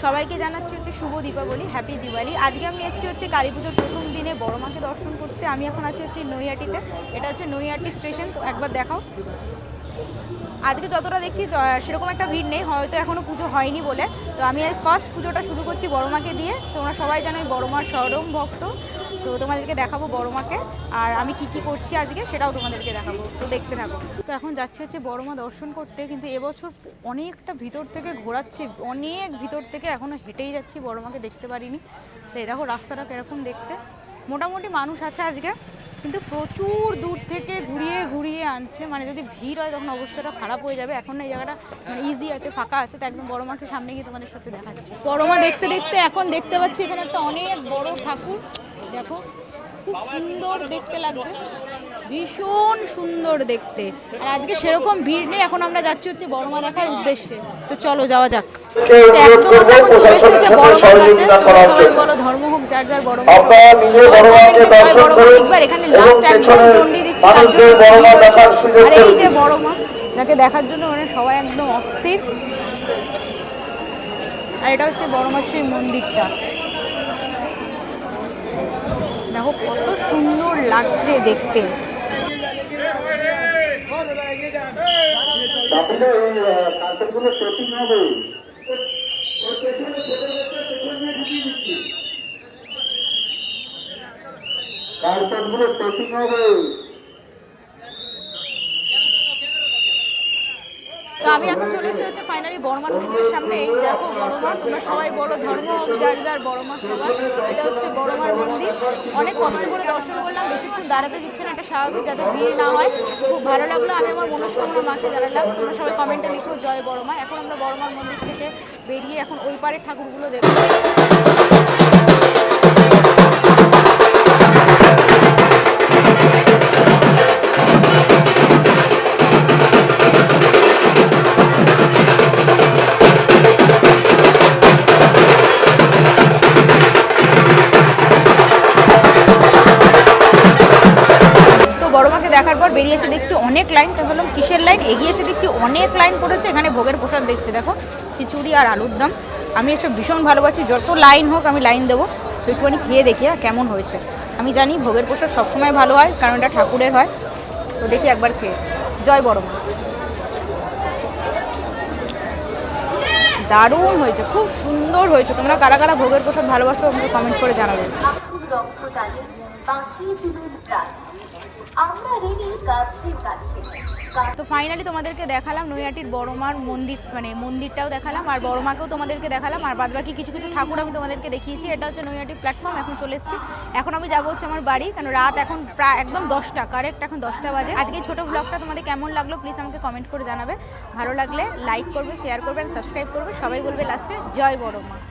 সবাইকে জানাচ্ছি হচ্ছে শুভ দীপাবলি, হ্যাপি দিওয়ালি। আজকে আমি এসেছি হচ্ছে কালী পুজোর প্রথম দিনে বড় মাকে দর্শন করতে। আমি এখন আছি হচ্ছে নৈহাটিতে। এটা হচ্ছে নৈহাটি স্টেশন, তো একবার দেখাও। আজকে যতটা দেখছি সেরকম একটা ভিড় নেই, হয়তো এখনও পুজো হয়নি বলে। তো আমি ফার্স্ট পুজোটা শুরু করছি বড় মাকে দিয়ে। তোমরা সবাই জানো বড় মার চরম ভক্ত, তো তোমাদেরকে দেখাবো বড় মাকে। আর আমি কি কি করছি আজকে সেটাও তোমাদেরকে দেখাবো, তো দেখতে থাকো। তো এখন যাচ্ছে হচ্ছে বড় মা দর্শন করতে, কিন্তু এবছর অনেকটা ভিতর থেকে ঘোরাচ্ছি, অনেক ভিতর থেকে এখনও হেঁটেই যাচ্ছি, বড় মাকে দেখতে পারিনি। তো এই দেখো রাস্তাটা কীরকম দেখতে, মোটামুটি মানুষ আছে আজকে, কিন্তু প্রচুর দূর থেকে ঘুরিয়ে ঘুরিয়ে আনছে। মানে যদি ভিড় হয় তখন অবস্থাটা খারাপ হয়ে যাবে। এখন এই জায়গাটা মানে ইজি আছে, ফাঁকা আছে, তো একদম বড় মাকে সামনে গিয়ে তোমাদের সাথে দেখাচ্ছি। বড় মা দেখতে দেখতে এখন দেখতে পাচ্ছি এখানে একটা অনেক বড় ঠাকুর, দেখো খুব সুন্দর দেখতে লাগছে, ভীষণ সুন্দর দেখতে। আর আজকে সেরকম ভিড় নেই, এখন আমরা যাচ্ছি হচ্ছে বড় মা দেখার উদ্দেশ্যে। তো চলো যাওয়া যাক। একদম আমরা এখন চলে এসেছি বড় মার কাছে। সবাই বলো ধর্ম হোক যার যার, বড় মা বড় মা একবার এখানে লাস্ট একদম দণ্ডি দিচ্ছে, তার জন্য আর এই যে বড় মা যাকে দেখার জন্য মানে সবাই একদম অস্থির। আর এটা হচ্ছে বড় মার সেই মন্দিরটা, দেখো কত সুন্দর লাগছে দেখতে। তো আমি এখন চলে এসেছি হচ্ছে ফাইনালি বড় মার মন্দিরের সামনে। এই দেখো বড় মা, তোমরা সবাই বলো ধর্ম হোক যার যার, বড় মা সবার। এটা হচ্ছে বড় মার মন্দির। অনেক কষ্ট করে দর্শন করলাম, বেশিক্ষণ দাঁড়াতে দিচ্ছে না, এটা স্বাভাবিক যাতে ভিড় না হয়। খুব ভালো লাগলো, আমি আমার মনস্কামনা মাকে জানালাম। তোমরা সবাই কমেন্টে লিখো জয় বড় মা। এখন আমরা বড় মার মন্দির থেকে বেরিয়ে এখন ওই পারের ঠাকুরগুলো দেখবো। দেখার পর বেরিয়ে এসে দেখছি অনেক লাইন, তো বললাম কিসের লাইন, এগিয়ে এসে দেখছি অনেক লাইন পড়েছে। এখানে ভোগের প্রসাদ দেখছে, দেখো খিচুড়ি আর আলুর দম। আমি এসব ভীষণ ভালোবাসি, যত লাইন হোক আমি লাইন দেবো। তো একটুখানি খেয়ে দেখি কেমন হয়েছে। আমি জানি ভোগের প্রসাদ সবসময় ভালো হয়, কারণ এটা ঠাকুরের হয়। তো দেখি একবার খেয়ে। জয় বড় মা। দারুণ হয়েছে, খুব সুন্দর হয়েছে। তোমরা কারা কারা ভোগের প্রসাদ ভালোবাসো আমাকে কমেন্ট করে জানাবে। তো ফাইনালি তোমাদেরকে দেখালাম নৈহাটির বড় মার মন্দির, মানে মন্দিরটাও দেখালাম, আর বড় মাকেও তোমাদেরকে দেখালাম, আর বাদবাকি কিছু কিছু ঠাকুর আমি তোমাদেরকে দেখিয়েছি। এটা হচ্ছে নৈহাটি প্ল্যাটফর্ম। এখন চলে এসেছি, এখন আমি যাবো হচ্ছে আমার বাড়ি, কারণ রাত এখন প্রায় একদম 10টা, কারেক্ট এখন 10টা বাজে। আজকে এই ছোটো ব্লগটা তোমাদের কেমন লাগলো প্লিজ আমাকে কমেন্ট করে জানাবে। ভালো লাগলে লাইক করবে, শেয়ার করবে, সাবস্ক্রাইব করবে। সবাই বলবে লাস্টে জয় বড় মা।